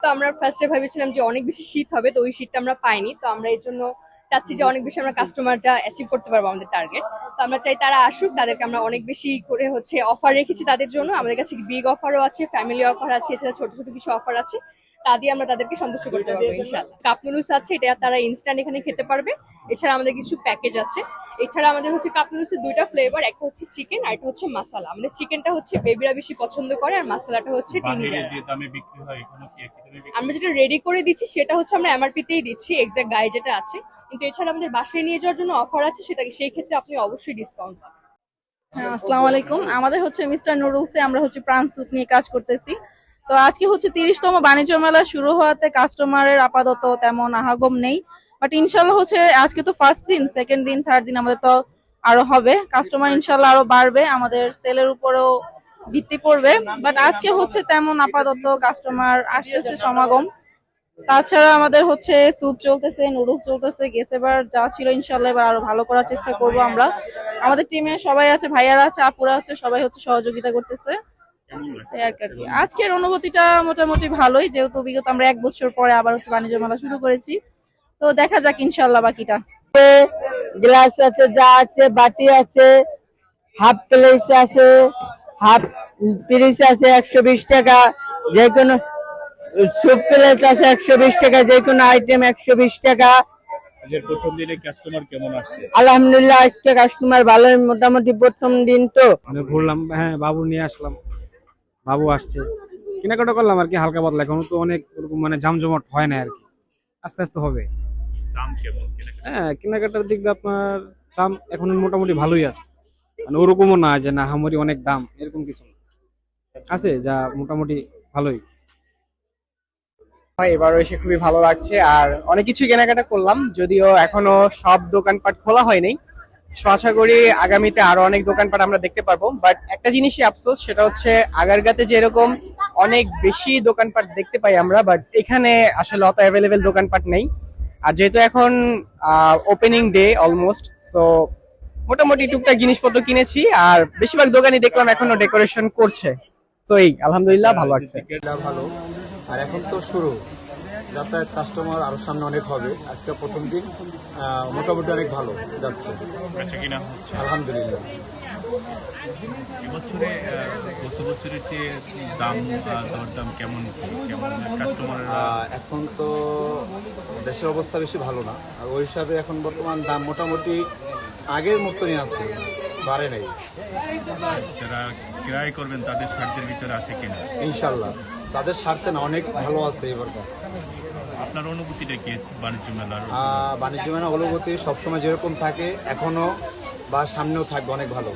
তো আমরা ফার্স্টে ভেবেছিলাম যে অনেক বেশি শীত হবে, তো ওই শীতটা আমরা পাইনি। তো আমরা এর জন্য চাচ্ছি যে অনেক বেশি আমরা কাস্টমারটা অ্যাচিভ করতে পারবো আমাদের টার্গেট। তো আমরা চাই তারা আসুক, তাদেরকে আমরা অনেক বেশি করে অফার রেখেছি তাদের জন্য। আমাদের কাছে বিগ অফারও আছে, ফ্যামিলি অফার আছে, এছাড়া ছোট ছোট কিছু অফার আছে। তা দিয়ে আমরা তাদেরকে সন্তুষ্ট করতে পারবো ইনশাআল্লাহ। কাপ নুডলস আছে, এটা তারা ইনস্ট্যান্ট এখানে খেতে পারবে। এছাড়া আমাদের কিছু প্যাকেজ আছে। এছাড়া আমাদের কাপ নুডলসের দুইটা ফ্লেভার, একটা হচ্ছে চিকেন আর একটা হচ্ছে মাসালা। আমাদের চিকেনটা বেবিরা বেশি পছন্দ করে, আর মাসালাটা হচ্ছে টিনেজার। আমরা যেটা রেডি করে দিচ্ছি সেটা আমরা এমআরপি তেই দিচ্ছি, এক্সাক্ট গায়ে যেটা আছে। কিন্তু এছাড়া আমাদের বাসায় নিয়ে যাওয়ার জন্য অফার আছে, সেই ক্ষেত্রে আপনি অবশ্যই ডিসকাউন্ট পাবেন। হ্যাঁ, আসসালামু আলাইকুম। আমাদের মিস্টার নুডলসে আমরা প্রাণ স্যুপ নিয়ে কাজ করতেছি। তো আজকে 30তম বাণিজ্য মেলা শুরু হওয়াতে কাস্টমারের আপাতত তেমন আহাগম নেই, বাট ইনশাল্লাহ আজকে তো ফার্স্ট দিন, সেকেন্ড দিন, থার্ড দিন আমাদের তো আরো হবে। কাস্টমার ইনশাল্লাহ আরো বাড়বে, আমাদের সেলের উপরেও ভিত্তি পড়বে। বাট আজকে তেমন আপাতত কাস্টমার আসতেছে সমাগম। তাছাড়া আমাদের স্যুপ চলতেছে, নুডলস চলতেছে, গেছে এবার যা ছিল ইনশাল্লাহ এবার আরো ভালো করার চেষ্টা করব আমরা। আমাদের টিমে সবাই আছে, ভাইয়ারা আছে, আপুরা আছে, সবাই সহযোগিতা করতেছে। আজকের অনুভূতিটা মোটামুটি ভালোই, যেহেতু বিগত আমরা 1 বছর পরে আবার বাণিজ্য মেলা শুরু করেছি। তো দেখা যাক ইনশাল্লাহ বাকিটা। গ্লাস আছে, যা আছে, বাটি আছে, হাফ প্লেট আছে, হাফ পিরিচ আছে 120 টাকা, যে কোনো স্যুপ প্লেট আছে 120 টাকা, যে কোনো আইটেম 120 টাকা। প্রথম দিনে কাস্টমার কেমন আসছে? আলহামদুলিল্লাহ, আজকে কাস্টমার ভালোই, মোটামুটি প্রথম দিন তো ঘুরলাম। হ্যাঁ, বাবু নিয়ে আসলাম, বাবু আসছে, কেনাকাটা করলাম আর কি, হালকা পাতলা। এখন তো অনেক জামজমাট হয় না আর কি, আস্তে আস্তে হবে। দাম কেমন? হ্যাঁ, কেনাকাটার দিক দিয়ে আপনার দাম এখন মোটামুটি ভালোই আছে, ওরকমও না যে না হামারি অনেক দাম, এরকম কিছু না, আছে যা মোটামুটি ভালোই। এবারও এসে খুবই ভালো লাগছে, আর অনেক কিছু কেনাকাটা করলাম, যদিও এখনো সব দোকানপাট খোলা হয়নি। আশা করি আগামীতে আরো অনেক দোকানপাট আমরা দেখতে পারবো। বাট একটা জিনিসই আফসোস, সেটা হচ্ছে আগারগাঁতে যেরকম অনেক বেশি দোকানপাট দেখতে পাই আমরা, বাট এখানে আসলে অত অ্যাভেলেবেল দোকানপাট নেই। আর যেহেতু এখন ওপেনিং ডে অলমোস্ট, সো মোটামুটি টুকটাক জিনিসপত্র কিনেছি, আর বেশিরভাগ দোকানই দেখলাম এখনো ডেকোরেশন করছে। তো এই আলহামদুলিল্লাহ ভালো লাগছে। ভালো, আর এখন তো শুরু, যাতায়াত কাস্টমার আরো সামনে অনেক হবে। আজকে প্রথম দিন, মোটামুটি অনেক ভালো যাচ্ছে, আলহামদুলিল্লাহ। এবছরে গত বছরের চেয়ে দাম দরদাম কেমন কাস্টমার? এখন তো দেশের অবস্থা বেশি ভালো না, আর ওই হিসাবে এখন বর্তমান দাম মোটামুটি আগের মতনই আছে, বাড়ে নাই। যারা ক্রয় করবেন তাদের স্বার্থের ভিতরে আছে কিনা? ইনশাল্লাহ তাদের স্বার্থে না, অনেক ভালো আছে এবার। আপনার অনুভূতিটা কি বাণিজ্য মেলার? বাণিজ্য মেলা অনুভূতি সবসময় যেরকম থাকে এখনো বা সামনেও থাকবে, অনেক ভালো।